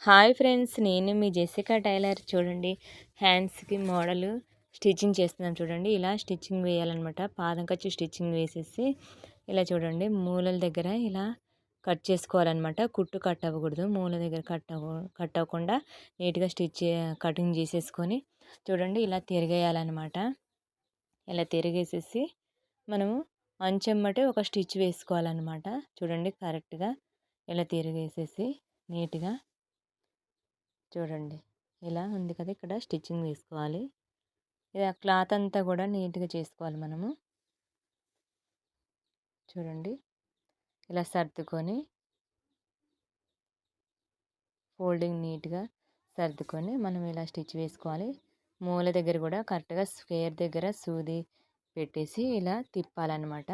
Hi friends, నేను మీ Jessica tailor. చూడండి, హ్యాండ్స్కి మోడల్ స్టిచ్చింగ్ చేస్తున్నాను. చూడండి, ఇలా స్టిచ్చింగ్ వేయాలన్నమాట. పాదం ఖర్చు స్టిచ్చింగ్ వేసేసి ఇలా చూడండి మూలల దగ్గర ఇలా కట్ చేసుకోవాలన్నమాట. కుట్టు కట్ అవ్వకూడదు, మూల దగ్గర కట్ అవ్వకుండా నీట్గా కటింగ్ చేసేసుకొని చూడండి ఇలా తిరిగేయాలన్నమాట. ఇలా తిరిగేసేసి మనము అంచెమ్మటే ఒక స్టిచ్ వేసుకోవాలన్నమాట. చూడండి కరెక్ట్గా ఇలా తిరిగేసేసి నీట్గా చూడండి ఇలా ఉంది కదా, ఇక్కడ స్టిచ్చింగ్ వేసుకోవాలి. ఇలా క్లాత్ అంతా కూడా నీట్గా చేసుకోవాలి మనము. చూడండి ఇలా సర్దుకొని ఫోల్డింగ్ నీట్గా సర్దుకొని మనం ఇలా స్టిచ్ వేసుకోవాలి. మూల దగ్గర కూడా కరెక్ట్గా స్క్వేర్ దగ్గర సూది పెట్టేసి ఇలా తిప్పాలన్నమాట.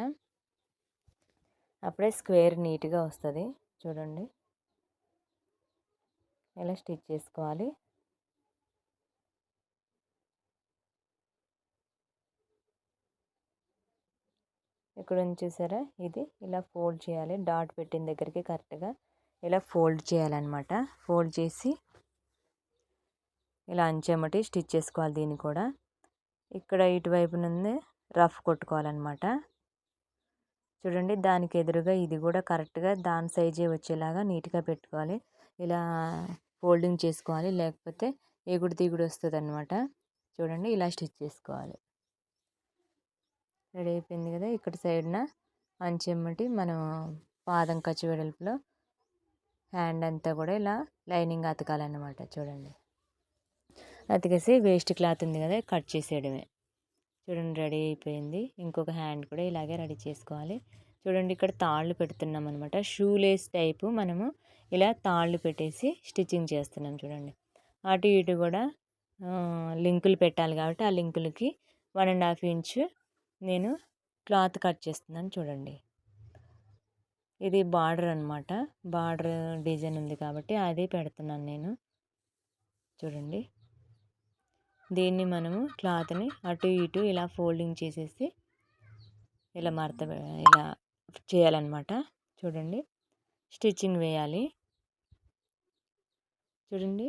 అప్పుడే స్క్వేర్ నీట్గా వస్తుంది. చూడండి ఇలా స్టిచ్ చేసుకోవాలి. ఇక్కడ చూసారా, ఇది ఇలా ఫోల్డ్ చేయాలి. డాట్ పెట్టిన దగ్గరికి కరెక్ట్గా ఇలా ఫోల్డ్ చేయాలన్నమాట. ఫోల్డ్ చేసి ఇలా అంచెమ్మటి స్టిచ్ చేసుకోవాలి. దీన్ని కూడా ఇక్కడ ఇటువైపు నుండి రఫ్ కొట్టుకోవాలన్నమాట. చూడండి దానికి ఎదురుగా ఇది కూడా కరెక్ట్గా దాని సైజే వచ్చేలాగా నీట్గా పెట్టుకోవాలి. ఇలా ఫోల్డింగ్ చేసుకోవాలి, లేకపోతే ఎగుడు దిగుడు వస్తుంది అనమాట. చూడండి ఇలా స్టిచ్ చేసుకోవాలి. రెడీ అయిపోయింది కదా. ఇక్కడ సైడ్న అంచెమ్మటి మనం పాదం ఖర్చు వెడల్పులో హ్యాండ్ అంతా కూడా ఇలా లైనింగ్ అతకాలన్నమాట. చూడండి అతికేసి వేస్ట్ క్లాత్ ఉంది కదా, కట్ చేసేయడమే. చూడండి రెడీ అయిపోయింది. ఇంకొక హ్యాండ్ కూడా ఇలాగే రెడీ చేసుకోవాలి. చూడండి ఇక్కడ తాళ్ళు పెడుతున్నాం అనమాట. షూ లేస్ టైపు మనము ఇలా తాళ్ళు పెట్టేసి స్టిచ్చింగ్ చేస్తున్నాం. చూడండి అటు ఇటు కూడా లింకులు పెట్టాలి కాబట్టి ఆ లింకులకి 1.5 ఇంచు నేను క్లాత్ కట్ చేస్తున్నాను. చూడండి ఇది బార్డర్ అనమాట. బార్డర్ డిజైన్ ఉంది కాబట్టి అదే పెడుతున్నాను నేను. చూడండి దీన్ని మనము క్లాత్ని అటు ఇటు ఇలా ఫోల్డింగ్ చేసేసి ఇలా ఇలా చేయాలన్నమాట. చూడండి స్టిచ్చింగ్ వేయాలి. చూడండి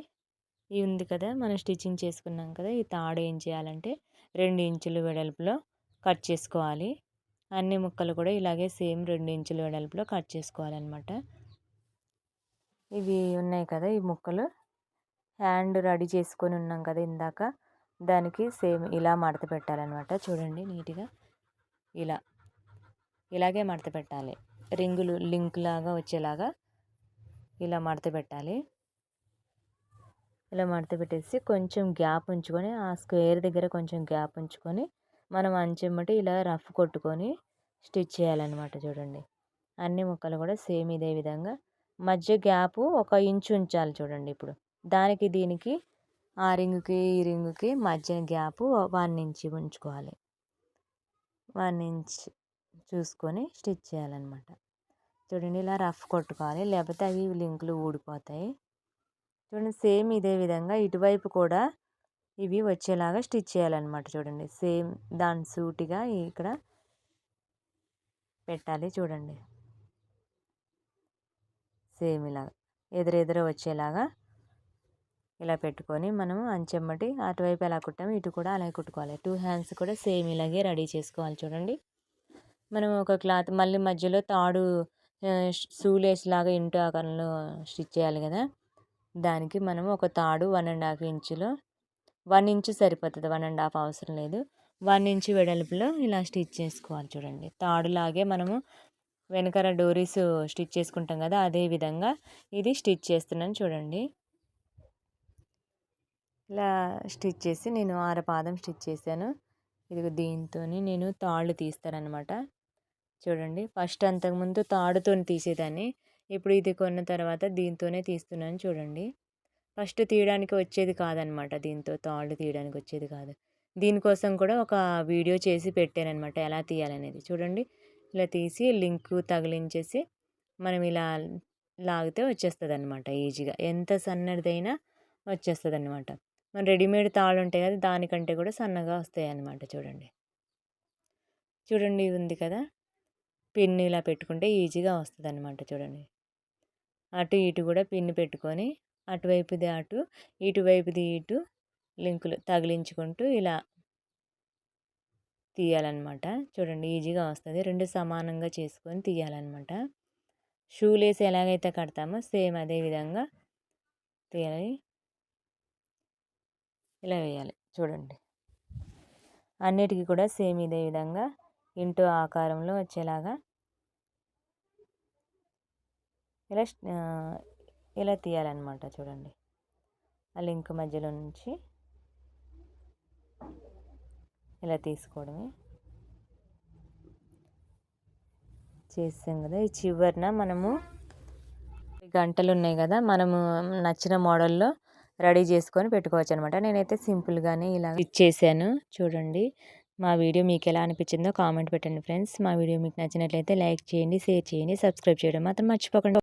ఇది ఉంది కదా, మనం స్టిచ్చింగ్ చేసుకున్నాం కదా. ఈ తాడు ఏం చేయాలంటే 2 ఇంచుల వెడల్పులో కట్ చేసుకోవాలి. అన్ని ముక్కలు కూడా ఇలాగే సేమ్ 2 ఇంచుల వెడల్పులో కట్ చేసుకోవాలన్నమాట. ఇవి ఉన్నాయి కదా, ఈ ముక్కలు హ్యాండ్ రెడీ చేసుకొని ఉన్నాం కదా ఇందాక, దానికి సేమ్ ఇలా మడత పెట్టాలన్నమాట. చూడండి నీట్గా ఇలాగే మడత పెట్టాలి. లింక్ లాగా వచ్చేలాగా ఇలా మడత పెట్టాలి. ఇలా మడత పెట్టేసి కొంచెం గ్యాప్ ఉంచుకొని, ఆ స్క్వేర్ దగ్గర కొంచెం గ్యాప్ ఉంచుకొని మనం అంచెమ్మటి ఇలా రఫ్ కొట్టుకొని స్టిచ్ చేయాలన్నమాట. చూడండి అన్ని ముక్కలు కూడా సేమ్ ఇదే విధంగా మధ్య గ్యాపు 1 ఇంచు ఉంచాలి. చూడండి ఇప్పుడు దానికి దీనికి ఆ రింగుకి ఈ రింగుకి మధ్య గ్యాపు 1 ఇంచ్ ఉంచుకోవాలి. 1 ఇంచ్ చూసుకొని స్టిచ్ చేయాలన్నమాట. చూడండి ఇలా రఫ్ కొట్టుకోవాలి, లేకపోతే అవి లింకులు ఊడిపోతాయి. చూడండి సేమ్ ఇదే విధంగా ఇటువైపు కూడా ఇవి వచ్చేలాగా స్టిచ్ చేయాలన్నమాట. చూడండి సేమ్ దాని సూటిగా ఇక్కడ పెట్టాలి. చూడండి సేమ్ ఇలా ఎదురెదురు వచ్చేలాగా ఇలా పెట్టుకొని మనము అంచెమ్మటి అటువైపు ఎలా కుట్టాము ఇటు కూడా అలాగే కుట్టుకోవాలి. 2 హ్యాండ్స్ కూడా సేమ్ ఇలాగే రెడీ చేసుకోవాలి. చూడండి మనం ఒక క్లాత్ మళ్ళీ మధ్యలో తాడు షూలేస్ లాగా ఇంటూ ఆకారంలో స్టిచ్ చేయాలి కదా, దానికి మనము ఒక తాడు 1.5 ఇంచులో 1 ఇంచు సరిపోతుంది, 1.5 అవసరం లేదు. 1 ఇంచు వెడల్పులో ఇలా స్టిచ్ చేసుకోవాలి. చూడండి తాడులాగే మనము వెనకర డోరీస్ స్టిచ్ చేసుకుంటాం కదా, అదే విధంగా ఇది స్టిచ్ చేస్తున్నాను. చూడండి ఇలా స్టిచ్ చేసి నేను పాదం స్టిచ్ చేశాను. ఇది దీంతో నేను తాళ్ళు తీస్తానన్నమాట. చూడండి ఫస్ట్ అంతకుముందు తాడుతో తీసేదాన్ని, ఇప్పుడు ఇది కొన్న తర్వాత దీంతోనే తీస్తున్నాను. చూడండి ఫస్ట్ తీయడానికి వచ్చేది కాదనమాట, దీంతో తాళ్ళు తీయడానికి వచ్చేది కాదు. దీనికోసం కూడా ఒక వీడియో చేసి పెట్టానమాట ఎలా తీయాలనేది. చూడండి ఇలా తీసి లింక్ తగిలించేసి మనం ఇలా లాగితే వచ్చేస్తుంది అనమాట. ఈజీగా ఎంత సన్నదిదైనా వచ్చేస్తుంది అనమాట. మన రెడీమేడ్ తాళ్ళు ఉంటాయి కదా, దానికంటే కూడా సన్నగా వస్తాయి అన్నమాట. చూడండి చూడండి ఉంది కదా, పిన్ ఇలా పెట్టుకుంటే ఈజీగా వస్తుంది అనమాట. చూడండి అటు ఇటు కూడా పిన్ పెట్టుకొని అటువైపుది అటు, ఇటువైపుది ఇటు లింకులు తగిలించుకుంటూ ఇలా తీయాలన్నమాట. చూడండి ఈజీగా వస్తుంది. 2 సమానంగా చేసుకొని తీయాలన్నమాట. షూ లేస్ ఎలాగైతే కడతామో సేమ్ అదే విధంగా తీయాలి. ఇలా వేయాలి చూడండి. అన్నిటికీ కూడా సేమ్ ఇదే విధంగా ఇంటూ ఆకారంలో వచ్చేలాగా ఇలా ఇలా తీయాలన్నమాట. చూడండి ఆ లింక్ మధ్యలో నుంచి ఇలా తీసుకోవడమే. చేసాం కదా. ఈ చివరిన మనము గంటలు ఉన్నాయి కదా, మనము నచ్చిన మోడల్లో రెడీ చేసుకొని పెట్టుకోవచ్చు అనమాట. నేనైతే సింపుల్గానే ఇలా ఇచ్చేసాను. చూడండి మా వీడియో మీకు ఎలా అనిపించిందో కామెంట్ పెట్టండి ఫ్రెండ్స్. మా వీడియో మీకు నచ్చినట్లయితే లైక్ చేయండి, షేర్ చేయండి, సబ్స్క్రైబ్ చేయడం మాత్రం మర్చిపోకండి.